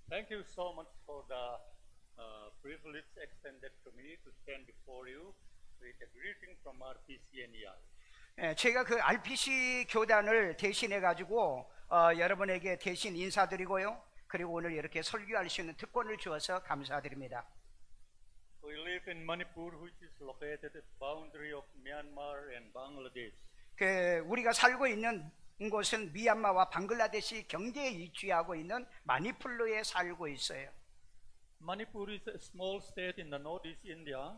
Thank you so much for the privilege extended to me to stand before you with a greeting from RPCNEI. 제가 그 RPC 교단을 대신해 가지고 여러분에게 대신 인사드리고요. 그리고 오늘 이렇게 설교할 수 있는 특권을 주어서 감사드립니다. We live in Manipur, which is located at the boundary of Myanmar and Bangladesh. 우리가 살고 있는 곳은 미얀마와 방글라데시 경계에 위치하고 있는 마니풀루에 살고 있어요. Manipur is a small state in the northeast India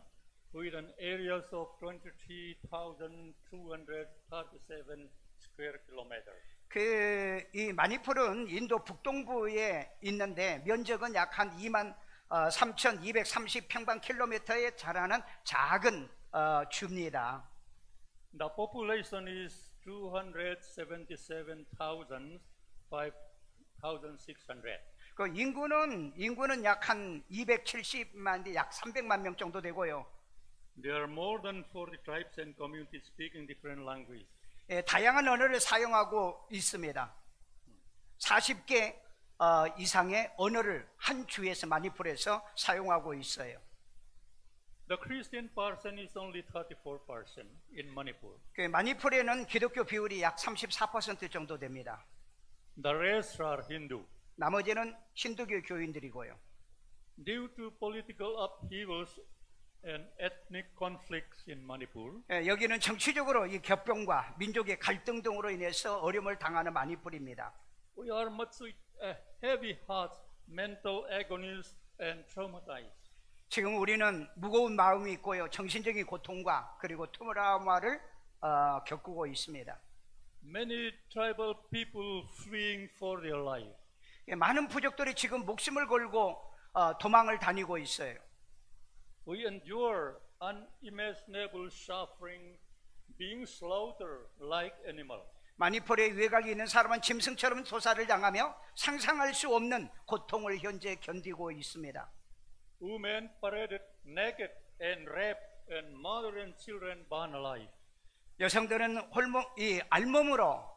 with an areas of 23,237 square kilometers. 이 마니풀은 인도 북동부에 있는데 면적은 약 한 23,230평방킬로미터에 달하는 작은 주입니다. The population is 277,600. 그 인구는 약 한 270만, 약 300만 명 정도 되고요. There are more than 40 tribes and communities speaking different languages. 다양한 언어를 사용하고 있습니다. 40개 이상의 언어를 한 주에서 마니풀에서 사용하고 있어요. The Christian person is only 34% in Manipur. 마니풀에는 기독교 비율이 약 34% 정도 됩니다. The rest are Hindu. 나머지는 힌두교 교인들이고요. Due to political upheavals and ethnic conflicts in Manipur, 여기는 정치적으로 이 격변과 민족의 갈등 등으로 인해서 어려움을 당하는 마니풀입니다. we are much heavy hearts, mental agonies, and traumatized. 지금 우리는 무거운 마음이 있고요, 정신적인 고통과 그리고 트라우마를 겪고 있습니다. Many tribal people fleeing for their life. 많은 부족들이 지금 목숨을 걸고 도망을 다니고 있어요. We endure unimaginable suffering, being slaughtered like animals. 마니풀에 외곽에 있는 사람은 짐승처럼 소사를 당하며 상상할 수 없는 고통을 현재 견디고 있습니다. Women paraded naked and raped, and mother and children burned alive. 여성들은 알몸으로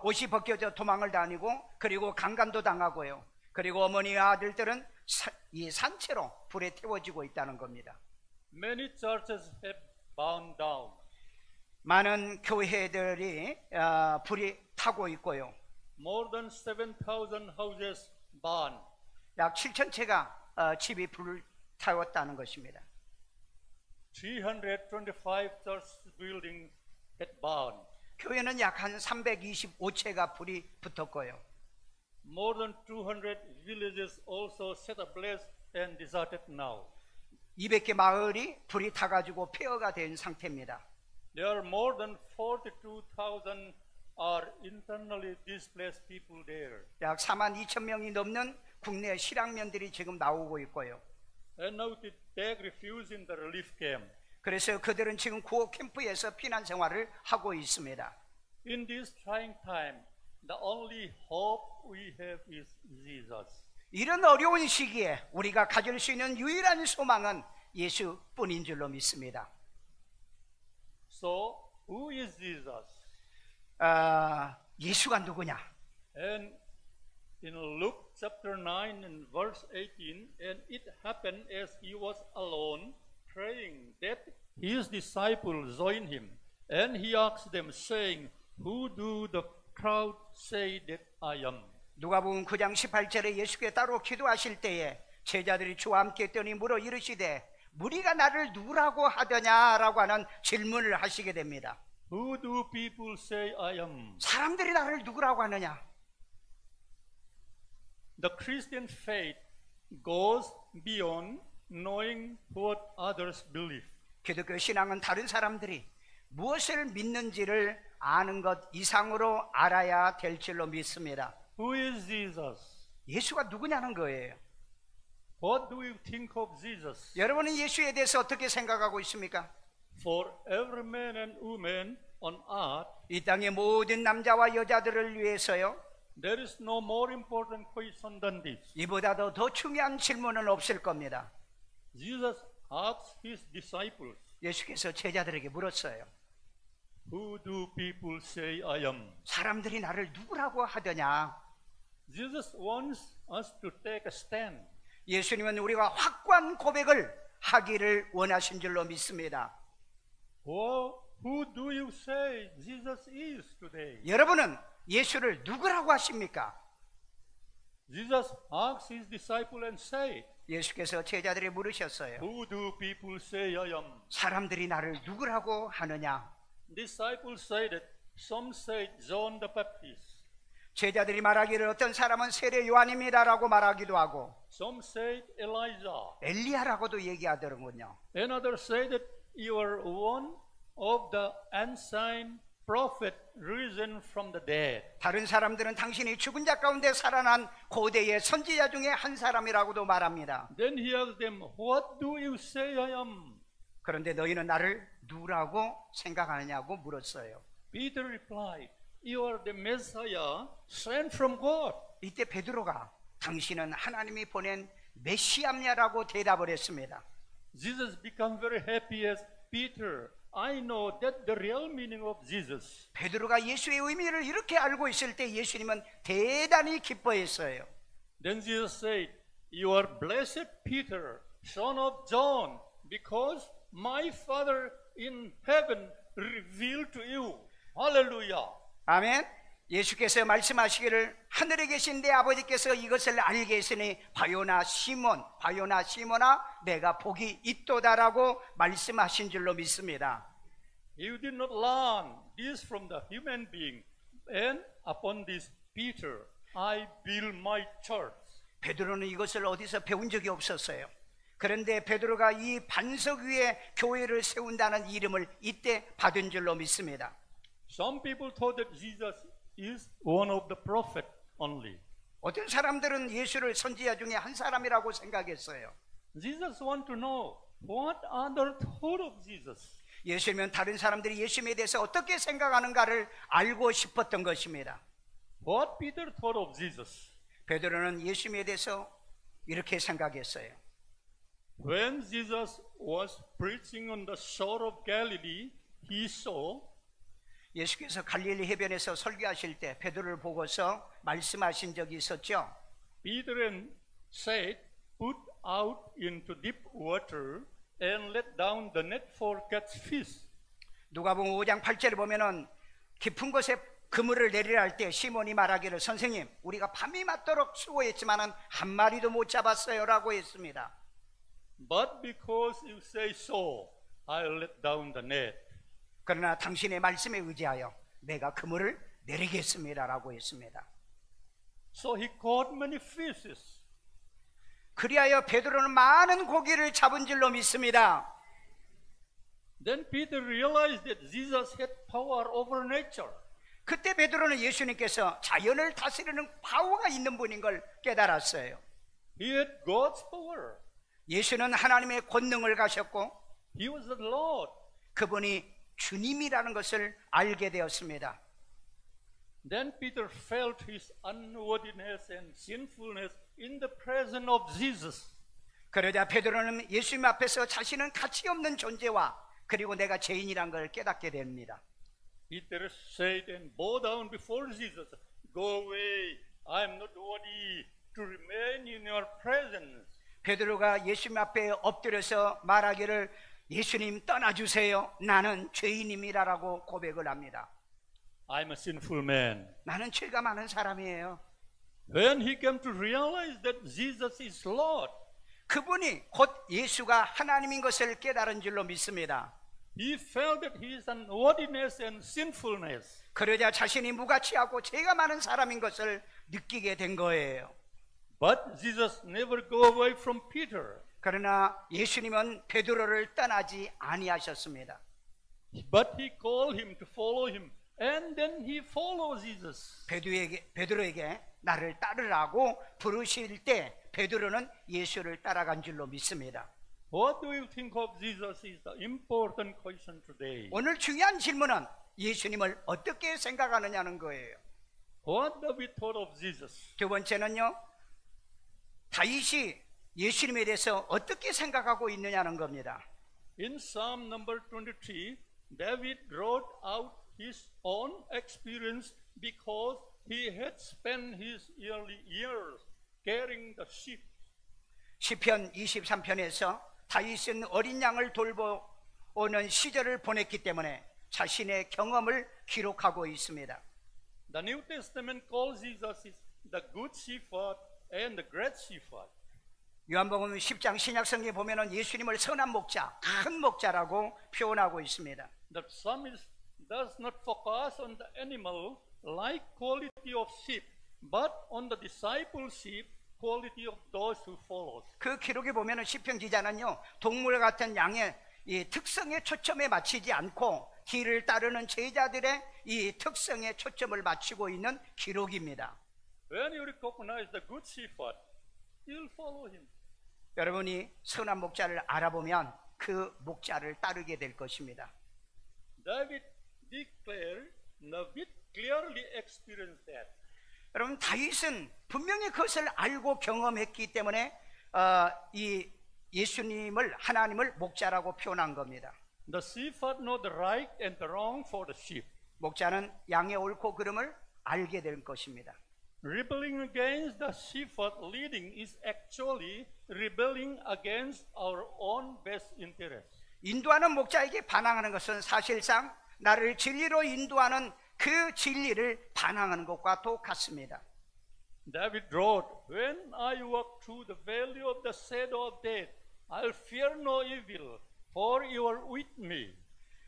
옷이 벗겨져 도망을 다니고 그리고 강간도 당하고요. 그리고 어머니와 아들들은 이 산채로 불에 태워지고 있다는 겁니다. Many churches have burned down. 많은 교회들이 불이 타고 있고요. More than 7,000 houses burned. 약 7,000채가 집이 불을 태웠다는 것입니다. 325 church buildings had burned. 교회는 약 한 325채가 불이 붙었고요. More than 200 villages also set ablaze and deserted now. 200개 마을이 불이 타가지고 폐허가 된 상태입니다. There are more than 42,000 are internally displaced people there. 약 42,000명이 넘는 국내 실향민들이 지금 나오고 있고요. And now they take refuge in the relief camp. 그래서 그들은 지금 구호 캠프에서 피난 생활을 하고 있습니다. In this trying time, the only hope we have is Jesus. 이런 어려운 시기에 우리가 가질 수 있는 유일한 소망은 예수뿐인 줄로 믿습니다. So, who is Jesus? 예수가 누구냐? And in Luke chapter 9 and verse 18, and it happened as he was alone praying that his disciples joined him, and he asked them, saying, who do the crowd say that I am? 누가복음 9장 18절에 예수께 따로 기도하실 때에 제자들이 주와 함께 했더니 물어 이르시되 무리가 나를 누구라고 하더냐라고 하는 질문을 하시게 됩니다. Who do people say I am? 사람들이 나를 누구라고 하느냐? The Christian faith goes beyond knowing what others believe. 기독교 신앙은 다른 사람들이 무엇을 믿는지를 아는 것 이상으로 알아야 될 줄로 믿습니다. Who is Jesus? 예수가 누구냐는 거예요. What do you think of Jesus? 여러분은 예수에 대해서 어떻게 생각하고 있습니까? For every man and woman on earth, 이 땅의 모든 남자와 여자들을 위해서요. there is no more important question than this. 이보다도 더 중요한 질문은 없을 겁니다. Jesus asked his disciples, 예수께서 제자들에게 물었어요. who do people say I am? 사람들이 나를 누구라고 하더냐? Jesus wants us to take a stand. 예수님은 우리가 확고한 고백을 하기를 원하신 줄로 믿습니다. Who do you say Jesus is today? 여러분은 예수를 누구라고 하십니까? Jesus asked his disciple and said, 예수께서 제자들이 물으셨어요. Who do people say I am? 사람들이 나를 누구라고 하느냐? Disciples said that some said John the Baptist. 제자들이 말하기를 어떤 사람은 세례 요한입니다라고 말하기도 하고 Some said Elijah. 엘리야라고도 얘기하더군요. Another said that you are one of the ancient prophet risen from the dead. 다른 사람들은 당신이 죽은 자 가운데 살아난 고대의 선지자 중에 한 사람이라고도 말합니다. Then he asked them, What do you say I am? 그런데 너희는 나를 누구라고 생각하느냐고 물었어요. Peter replied, You are the Messiah sent from God. 이때 베드로가 당신은 하나님이 보낸 메시아냐라고 대답을 했습니다. Jesus became very happy as Peter. I know that the real meaning of Jesus. 베드로가 예수의 의미를 이렇게 알고 있을 때 예수님은 대단히 기뻐했어요. Then Jesus said, You are blessed Peter, son of John, because my Father in heaven revealed to you. Hallelujah. 아멘. 예수께서 말씀하시기를 하늘에 계신 내 아버지께서 이것을 알게 했으니 바요나 시몬아 내가 복이 있도다라고 말씀하신 줄로 믿습니다. You did not learn this from the human being, and upon this Peter I build my church. 베드로는 이것을 어디서 배운 적이 없었어요. 그런데 베드로가 이 반석 위에 교회를 세운다는 이름을 이때 받은 줄로 믿습니다. Some people thought that Jesus is one of the prophets only. 어떤 사람들은 예수를 선지자 중에 한 사람이라고 생각했어요. Jesus want to know what other thought of Jesus. 예수님은 다른 사람들이 예수님에 대해서 어떻게 생각하는가를 알고 싶었던 것입니다. What Peter thought of Jesus. 베드로는 예수님에 대해서 이렇게 생각했어요. When Jesus was preaching on the shore of Galilee, he saw 예수께서 갈릴리 해변에서 설교하실 때 베드로를 보고서 말씀하신 적이 있었죠. Peter said, Put out into deep water and let down the net for catch fish. 누가복음 5장 8절을 보면은 깊은 곳에 그물을 내리라 할 때 시몬이 말하기를 선생님 우리가 밤이 맞도록 수고했지만은 한 마리도 못 잡았어요라고 했습니다. But because you say so, I'll let down the net. 그러나 당신의 말씀에 의지하여 내가 그물을 내리겠습니다라고 했습니다. So he caught many fishes. 그리하여 베드로는 많은 고기를 잡은 줄로 믿습니다. Then Peter realized that Jesus had power over nature. 그때 베드로는 예수님께서 자연을 다스리는 파워가 있는 분인 걸 깨달았어요. He had God's power. 예수는 하나님의 권능을 가셨고 He was the Lord. 그분이 주님이라는 것을 알게 되었습니다. Then Peter felt his unworthiness and sinfulness in the presence of Jesus. 그러자 베드로는 예수님 앞에서 자신은 가치 없는 존재와 그리고 내가 죄인이란 걸 깨닫게 됩니다. Peter said and bow down before Jesus, Go away, I am not worthy to remain in your presence. 베드로가 예수님 앞에 엎드려서 말하기를 예수님 떠나주세요. 나는 죄인입니다라고 고백을 합니다. I'm a sinful man. 나는 죄가 많은 사람이에요. When he came to realize that Jesus is Lord, 그분이 곧 예수가 하나님인 것을 깨달은 줄로 믿습니다. he felt that his unworthiness and sinfulness. 그러자 자신이 무가치하고 죄가 많은 사람인 것을 느끼게 된 거예요. But Jesus never go away from Peter. 그러나 예수님은 베드로를 떠나지 아니하셨습니다. But he called him to follow him, and then he followed Jesus. 베드로에게 나를 따르라고 부르실 때 베드로는 예수를 따라간 줄로 믿습니다. What do you think of Jesus is the important question today. 오늘 중요한 질문은 예수님을 어떻게 생각하느냐는 거예요. What do we thought of Jesus? 두 번째는요, 다윗이 예수님에 대해서 어떻게 생각하고 있느냐는 겁니다. In Psalm number 23, David wrote out his own experience because he had spent his early years caring the sheep. 시편 23편에서 다윗은 어린 양을 돌보는 시절을 보냈기 때문에 자신의 경험을 기록하고 있습니다. The New Testament calls Jesus the good shepherd and the great shepherd. 요한복음 10장 신약성경에 보면은 예수님을 선한 목자, 큰 목자라고 표현하고 있습니다. The psalmist does not focus on the animal like quality of sheep, but on the discipleship quality of those who follow. 그 기록에 보면은 시편 기자는요, 동물 같은 양의 이 특성에 초점에 맞추지 않고 길을 따르는 제자들의 이 특성에 초점을 맞추고 있는 기록입니다. When you recognize the good shepherd, you'll follow him. 여러분이 선한 목자를 알아보면 그 목자를 따르게 될 것입니다. David clearly experienced that. 여러분, 다윗은 분명히 그것을 알고 경험했기 때문에 이 예수님을, 하나님을 목자라고 표현한 겁니다. The shepherd know the right and the wrong for the sheep. 목자는 양의 옳고 그름을 알게 될 것입니다. Rebelling against the shepherd leading is actually rebelling against our own best interest. 인도하는 목자에게 반항하는 것은 사실상 나를 진리로 인도하는 그 진리를 반항하는 것과 똑같습니다. David wrote, "When I walk through the valley of the shadow of death, I'll fear no evil, for you are with me."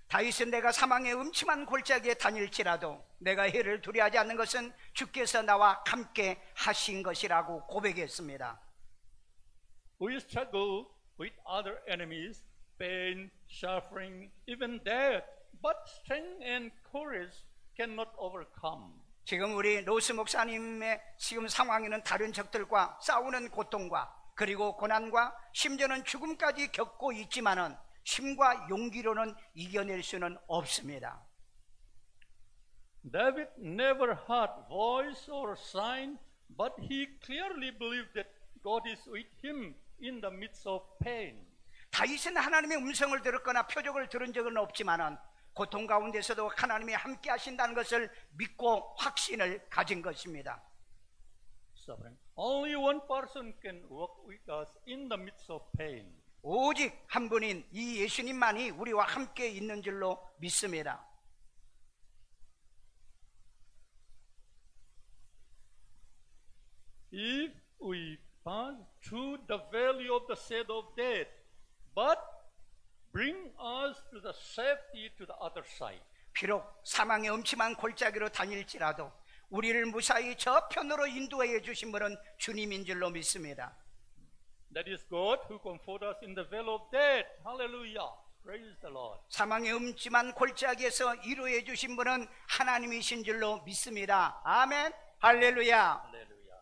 다윗은 내가 사망의 음침한 골짜기에 다닐지라도 내가 해를 두려워하지 않는 것은 주께서 나와 함께 하신 것이라고 고백했습니다. We struggle with other enemies, pain, suffering, even death, but strength and courage cannot overcome. 지금 우리 로스 목사님의 지금 상황에는 다른 적들과 싸우는 고통과 그리고 고난과 심지어는 죽음까지 겪고 있지만은 힘과 용기로는 이겨낼 수는 없습니다. David never heard voice or sign, but he clearly believed that God is with him in the midst of pain. 다윗은 하나님의 음성을 들었거나 표적을 들은 적은 없지만은 고통 가운데서도 하나님이 함께 하신다는 것을 믿고 확신을 가진 것입니다. Only one person can walk with us in the midst of pain. 오직 한 분인 이 예수님만이 우리와 함께 있는 줄로 믿습니다. If we pass through the valley of the shadow of death, but bring us to the safety to the other side. 비록 사망의 음침한 골짜기로 다닐지라도 우리를 무사히 저편으로 인도해 주신 분은 주님인 줄로 믿습니다. That is God who comforts us in the valley of death. Hallelujah. Praise the Lord. 사망의 음침한 골짜기에서 위로해 주신 분은 하나님이신 줄로 믿습니다. 아멘. 할렐루야. Hallelujah.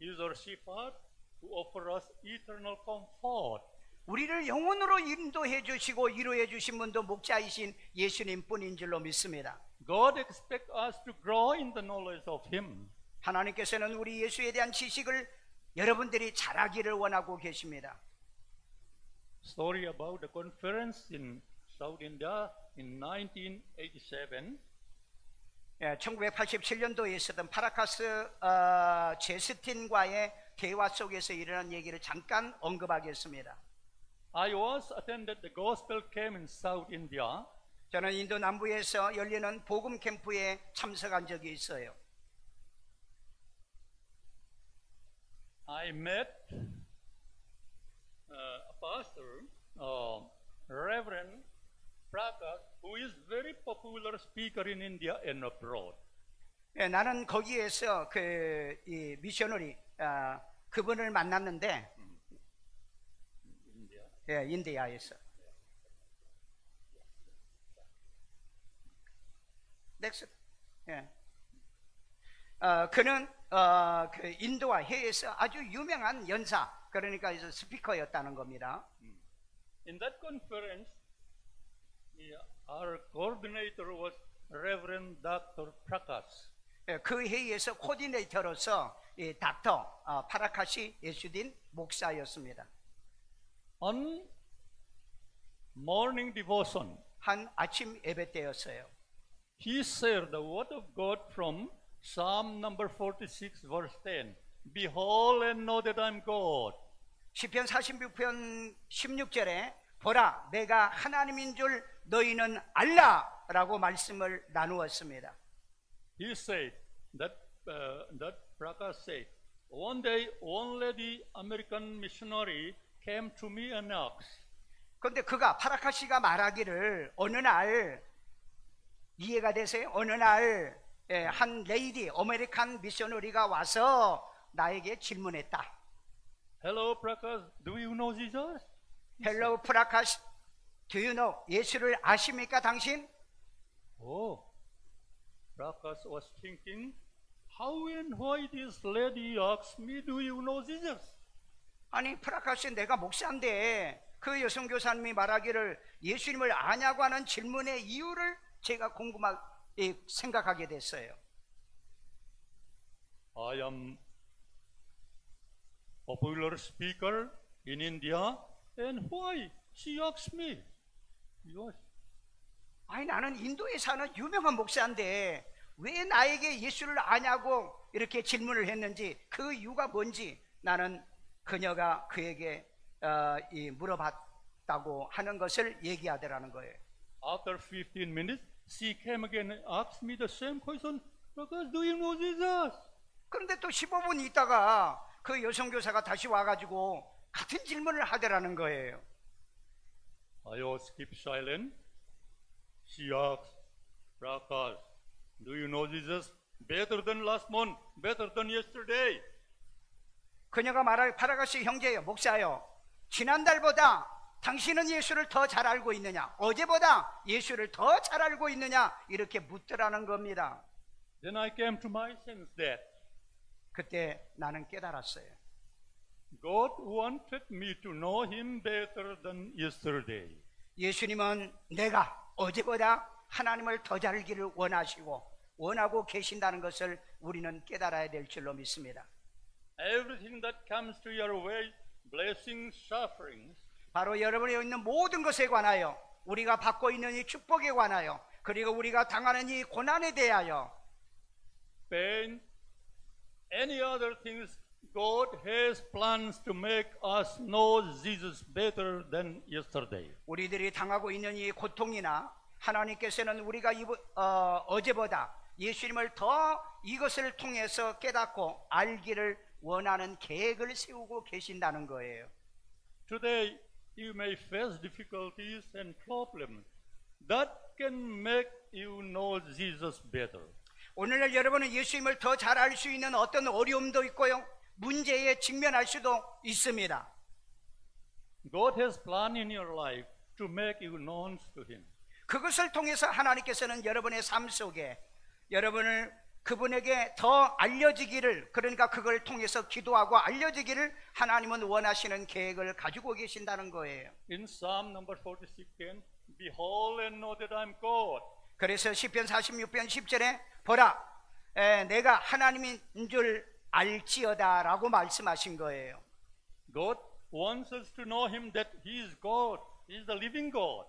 He is our shepherd who offers us eternal comfort. 우리를 영원으로 인도해 주시고 위로해 주신 분도 목자이신 예수님 뿐인 줄로 믿습니다. God expects us to grow in the knowledge of Him. 하나님께서는 우리 예수에 대한 지식을 여러분들이 잘하기를 원하고 계십니다. Story about the conference in South India in 1987. 1987년도에 있었던 파라카스 제스틴과의 대화 속에서 일어난 얘기를 잠깐 언급하겠습니다. I was attended the gospel camp in South India. 저는 인도 남부에서 열리는 복음 캠프에 참석한 적이 있어요. I met a pastor, Reverend Prakash, who is very popular speaker in India and abroad. 나는 거기에서 이 미셔너리 그분을 만났는데 인디아에서. 넥스트. 그는 그 인도와 해외에서 아주 유명한 연사, 그러니까 스피커였다는 겁니다. In that conference, our coordinator was Reverend Dr. Prakash. 그 회의에서 코디네이터로서 닥터 파라카시 예수딘 목사였습니다. On morning devotion, 한 아침 예배 때였어요. he shared the word of God from Psalm number 46, verse 10. Behold and know that I'm God. 시편 46편 16절에 보라 내가 하나님인 줄 너희는 알라라고 말씀을 나누었습니다. He said that Prakash said, one day only the American missionary came to me and asked. 그런데 그가 파라카시가 말하기를 어느 날 이해가 되세요? 어느 날 한 레이디 아메리칸 미셔너리가 와서 나에게 질문했다. Hello, Prakash, do you know Jesus? Hello, 프라카시. Do you know? 예수를 아십니까, 당신? Oh, Prakash was thinking, how and why this lady asked me, do you know Jesus? 아니, 프라카시 내가 목사인데 그 여성 교사님이 말하기를 예수님을 아냐고 하는 질문의 이유를 제가 생각하게 됐어요. I am popular speaker in India, and why she asked me? 아니 나는 인도에 사는 유명한 목사인데 왜 나에게 예수를 아냐고 이렇게 질문을 했는지 그 이유가 뭔지 나는 그녀가 그에게 물어봤다고 하는 것을 얘기하더라는 거예요. After 15 minutes, she came again and asked me the same question. Because do you know Jesus? 그런데 또 15분 있다가 그 여성 교사가 다시 와가지고 같은 질문을 하더라는 거예요. I was keep silent. She asked, Prakash, do you know Jesus? Better than last month, better than yesterday. 그녀가 말할 파라가시 형제요, 목사요. 지난달보다 당신은 예수를 더 잘 알고 있느냐? 어제보다 예수를 더 잘 알고 있느냐? 이렇게 묻더라는 겁니다. Then I came to my sense that 그때 나는 깨달았어요. God wanted me to know Him better than yesterday. 예수님은 내가 어제보다 하나님을 더 잘 알기를 원하고 계신다는 것을 우리는 깨달아야 될 줄로 믿습니다. Everything that comes to your way, blessings, sufferings, 바로 여러분이 있는 모든 것에 관하여 우리가 받고 있는 이 축복에 관하여 그리고 우리가 당하는 이 고난에 대하여 pain, any other things, God has plans to make us know Jesus better than yesterday. 우리들이 당하고 있는 이 고통이나 하나님께서는 우리가 어제보다 예수님을 더 이것을 통해서 깨닫고 알기를 원하는 계획을 세우고 계신다는 거예요. Today you may face difficulties and problems that can make you know Jesus better. 오늘날 여러분은 예수님을 더 잘 알 수 있는 어떤 어려움도 있고요. 문제에 직면할 수도 있습니다. God has planned in your life to make you known to Him. 그것을 통해서 하나님께서는 여러분의 삶 속에 여러분을 그분에게 더 알려지기를, 그러니까 그걸 통해서 기도하고 알려지기를 하나님은 원하시는 계획을 가지고 계신다는 거예요. In Psalm number 46, behold and know that I'm God. 그래서 시편 46편 10절에 보라 내가 하나님인 줄 알지어다 라고 말씀하신 거예요. God wants us to know Him that He is God. He is the living God.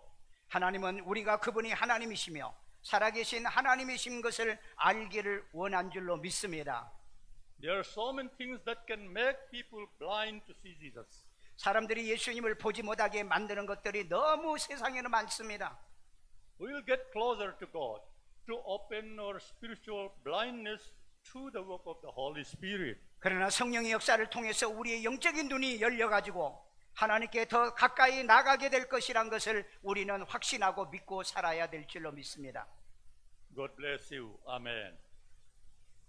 하나님은 우리가 그분이 하나님이시며 살아계신 하나님이신 것을 알기를 원한 줄로 믿습니다. There are so many things that can make people blind to see Jesus. 사람들이 예수님을 보지 못하게 만드는 것들이 너무 세상에는 많습니다. We will get closer to God to open our spiritual blindness to the work of the Holy Spirit. 그러나 성령의 역사를 통해서 우리의 영적인 눈이 열려가지고 하나님께 더 가까이 나가게 될 것이란 것을 우리는 확신하고 믿고 살아야 될 줄로 믿습니다. God bless you. Amen.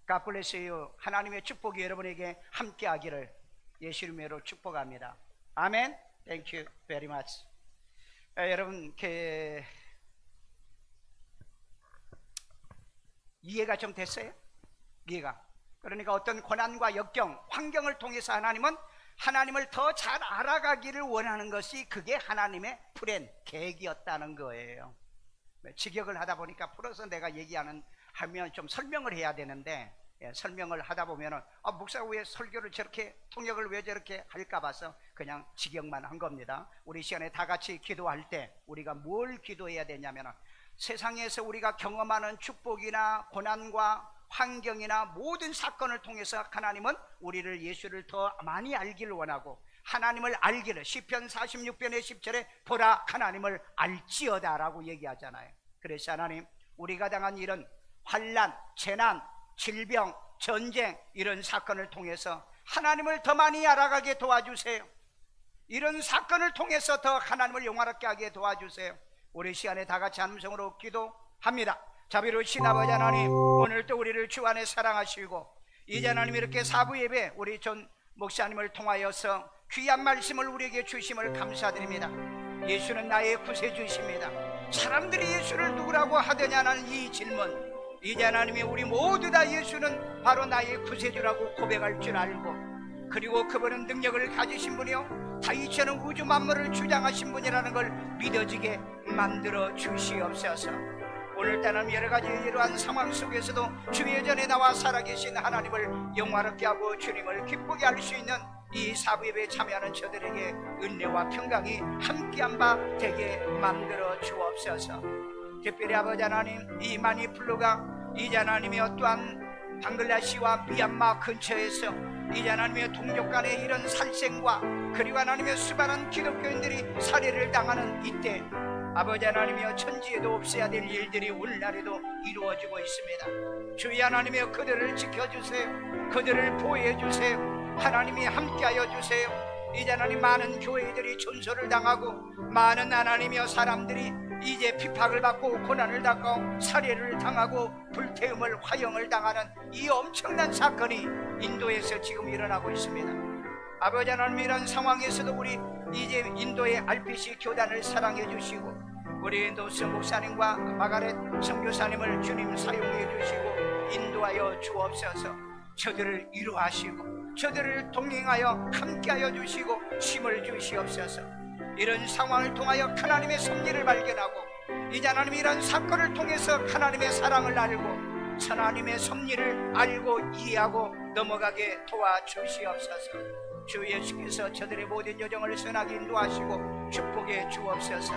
God bless you. 하나님의 축복이 여러분에게 함께하기를 예수님으로 축복합니다. 아멘. Thank you very much. 여러분 이해가 좀 됐어요? 이해가. 그러니까 어떤 고난과 역경, 환경을 통해서 하나님은 하나님을 더 잘 알아가기를 원하는 것이 그게 하나님의 플랜, 계획이었다는 거예요. 직역을 하다 보니까 풀어서 내가 하면 좀 설명을 해야 되는데 설명을 하다 보면은 목사가 왜 설교를 저렇게 통역을 왜 저렇게 할까 봐서 그냥 직역만 한 겁니다. 우리 시간에 다 같이 기도할 때 우리가 뭘 기도해야 되냐면은 세상에서 우리가 경험하는 축복이나 고난과 환경이나 모든 사건을 통해서 하나님은 우리를 예수를 더 많이 알기를 원하고 하나님을 알기를 시편 46편의 10절에 보라 하나님을 알지어다 라고 얘기하잖아요. 그래서 하나님 우리가 당한 이런 환난, 재난, 질병, 전쟁 이런 사건을 통해서 하나님을 더 많이 알아가게 도와주세요. 이런 사건을 통해서 더 하나님을 영화롭게 하게 도와주세요. 우리 시간에 다 같이 함성으로 기도합니다. 자비로우신 아버지 하나님, 오늘도 우리를 주 안에 사랑하시고 이제 하나님 이렇게 사부 예배 우리 전 목사님을 통하여서 귀한 말씀을 우리에게 주심을 감사드립니다. 예수는 나의 구세주이십니다. 사람들이 예수를 누구라고 하더냐는 이 질문, 이제 하나님이 우리 모두 다 예수는 바로 나의 구세주라고 고백할 줄 알고, 그리고 그분은 능력을 가지신 분이요 다윗처럼 우주 만물을 주장하신 분이라는 걸 믿어지게 만들어 주시옵소서. 오늘따라 여러 가지 이러한 상황 속에서도 주의 전에 나와 살아계신 하나님을 영화롭게 하고 주님을 기쁘게 할 수 있는 이 사부예배에 참여하는 저들에게 은혜와 평강이 함께한 바 되게 만들어 주옵소서. 특별히 아버지 하나님, 이 마니플루가 이제 하나님이 어떠한 방글라시와 미얀마 근처에서 이제 하나님의 동족 간의 이런 살생과 그리고 하나님의 수많은 기독교인들이 살해를 당하는 이때 아버지 하나님이여 천지에도 없어야 될 일들이 오늘날에도 이루어지고 있습니다. 주의 하나님이여 그들을 지켜주세요. 그들을 보호해주세요. 하나님이 함께하여 주세요. 이제 하나님 많은 교회들이 전소를 당하고 많은 하나님이여 사람들이 이제 핍박을 받고 고난을 당하고 살해를 당하고 불태움을 화형을 당하는 이 엄청난 사건이 인도에서 지금 일어나고 있습니다. 아버지 하나님 이런 상황에서도 우리 이제 인도의 RPC 교단을 사랑해 주시고 우리 노스 목사님과 마가렛 선교사님을 주님 사용해 주시고 인도하여 주옵소서. 저들을 위로하시고 저들을 동행하여 함께하여 주시고 힘을 주시옵소서. 이런 상황을 통하여 하나님의 섭리를 발견하고 이제 하나님 이런 사건을 통해서 하나님의 사랑을 알고 하나님의 섭리를 알고 이해하고 넘어가게 도와주시옵소서. 주 예수께서 저들의 모든 여정을 선하게 인도하시고 축복해 주옵소서.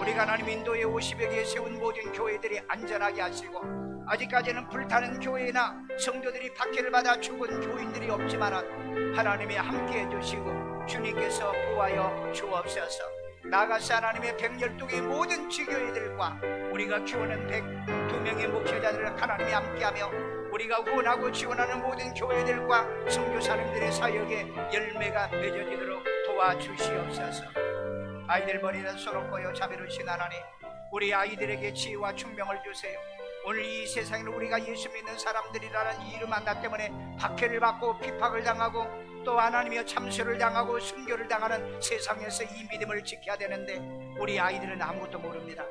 우리가 하나님 인도에 50여 개 세운 모든 교회들이 안전하게 하시고 아직까지는 불타는 교회나 성도들이 박해를 받아 죽은 교인들이 없지만 하나님이 함께해 주시고 주님께서 보호하여 주옵소서. 나아가서 하나님의 112개의 모든 지교회들과 우리가 키우는 102명의 목회자들을 하나님이 함께하며 우리가 후원하고 지원하는 모든 교회들과 선교사님들의 사역에 열매가 맺어지도록 도와주시옵소서. 아이들 머리는 서럽고요 자비로우신 하나님, 우리 아이들에게 지혜와 총명을 주세요. 오늘 이 세상에는 우리가 예수 믿는 사람들이라는 이름 하나 때문에 박해를 받고 핍박을 당하고 또 하나님이여 참수를 당하고 순교를 당하는 세상에서 이 믿음을 지켜야 되는데 우리 아이들은 아무것도 모릅니다.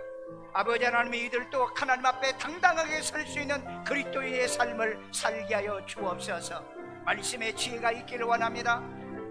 아버지 하나님이 이들도 하나님 앞에 당당하게 설 수 있는 그리스도인의 삶을 살게 하여 주옵소서. 말씀의 지혜가 있기를 원합니다.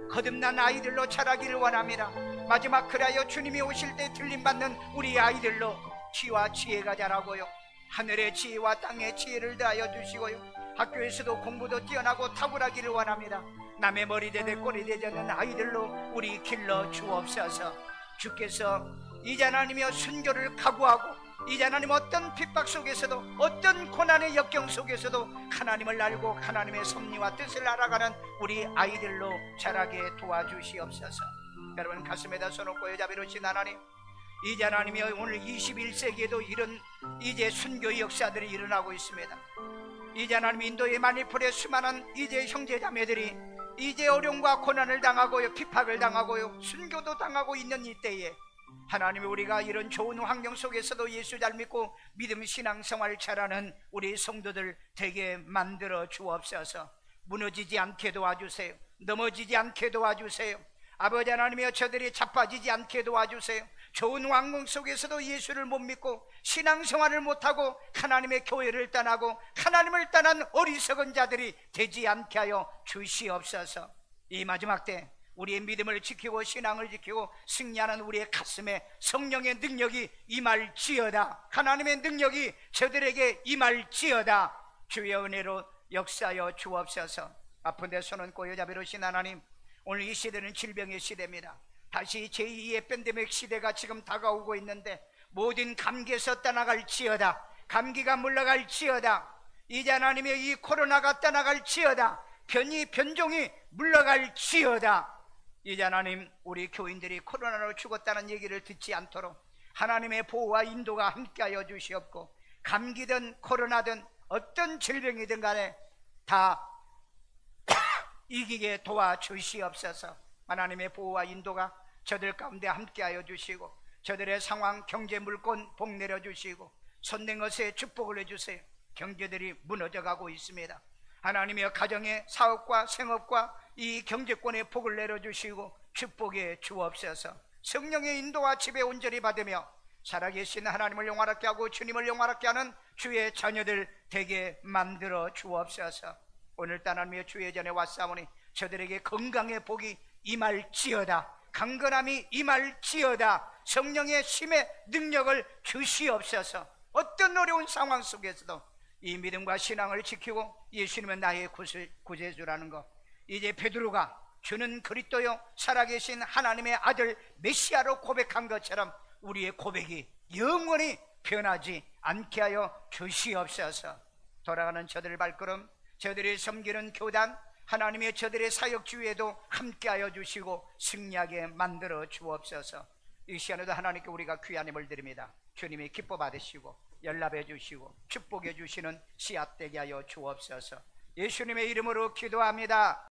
거듭난 아이들로 자라기를 원합니다. 마지막 그리하여 주님이 오실 때 들림받는 우리 아이들로 지와 지혜가 자라고요 하늘의 지혜와 땅의 지혜를 더하여 주시고요 학교에서도 공부도 뛰어나고 탁월하기를 원합니다. 남의 머리 대대 꼬리 대지 않는 아이들로 우리 길러 주옵소서. 주께서 이제 하나님이여 순교를 각오하고 이제 하나님 어떤 핍박 속에서도 어떤 고난의 역경 속에서도 하나님을 알고 하나님의 섭리와 뜻을 알아가는 우리 아이들로 자라게 도와주시옵소서. 여러분 가슴에다 손놓고 자비로우신 하나님, 이제 하나님이여 오늘 21세기에도 이런 이제 순교의 역사들이 일어나고 있습니다. 이제 하나님 인도의 마니풀의 수많은 이제 형제자매들이 이제 어려움과 고난을 당하고요 핍박을 당하고요 순교도 당하고 있는 이때에 하나님이 우리가 이런 좋은 환경 속에서도 예수 잘 믿고 믿음 신앙생활 잘하는 우리 성도들 되게 만들어 주옵소서. 무너지지 않게 도와주세요. 넘어지지 않게 도와주세요. 아버지 하나님이여 저들이 자빠지지 않게 도와주세요. 좋은 환경 속에서도 예수를 못 믿고 신앙생활을 못하고 하나님의 교회를 떠나고 하나님을 떠난 어리석은 자들이 되지 않게 하여 주시옵소서. 이 마지막 때 우리의 믿음을 지키고 신앙을 지키고 승리하는 우리의 가슴에 성령의 능력이 임할지어다. 하나님의 능력이 저들에게 임할지어다. 주의 은혜로 역사하여 주옵소서. 아픈 데 손은 꼬여 자비로우신 하나님, 오늘 이 시대는 질병의 시대입니다. 다시 제2의 팬데믹 시대가 지금 다가오고 있는데 모든 감기에서 떠나갈지어다. 감기가 물러갈지어다. 이제 하나님의 이 코로나가 떠나갈지어다. 변종이 물러갈지어다. 이제 하나님, 우리 교인들이 코로나로 죽었다는 얘기를 듣지 않도록 하나님의 보호와 인도가 함께하여 주시옵고, 감기든 코로나든 어떤 질병이든 간에 다 이기게 도와주시옵소서. 하나님의 보호와 인도가 저들 가운데 함께하여 주시고, 저들의 상황, 경제, 물권 복 내려주시고, 손댄 것에 축복을 해주세요. 경제들이 무너져가고 있습니다. 하나님의 가정의 사업과 생업과 이 경제권의 복을 내려주시고 축복해 주옵소서. 성령의 인도와 지배 온전히 받으며 살아계신 하나님을 영화롭게 하고 주님을 영화롭게 하는 주의 자녀들 되게 만들어 주옵소서. 오늘따라 하나님의 주의 전에 왔사오니 저들에게 건강의 복이 임할지어다. 강건함이 임할지어다. 성령의 힘의 능력을 주시옵소서. 어떤 어려운 상황 속에서도 이 믿음과 신앙을 지키고 예수님은 나의 구세주라는 것, 이제 베드로가 주는 그리스도요 살아계신 하나님의 아들 메시아로 고백한 것처럼 우리의 고백이 영원히 변하지 않게 하여 주시옵소서. 돌아가는 저들의 발걸음, 저들이 섬기는 교단, 하나님의 저들의 사역 주위에도 함께하여 주시고 승리하게 만들어 주옵소서. 이 시간에도 하나님께 우리가 귀한 힘을 드립니다. 주님이 기뻐 받으시고 연락해 주시고 축복해 주시는 씨앗 되게 하여 주옵소서. 예수님의 이름으로 기도합니다.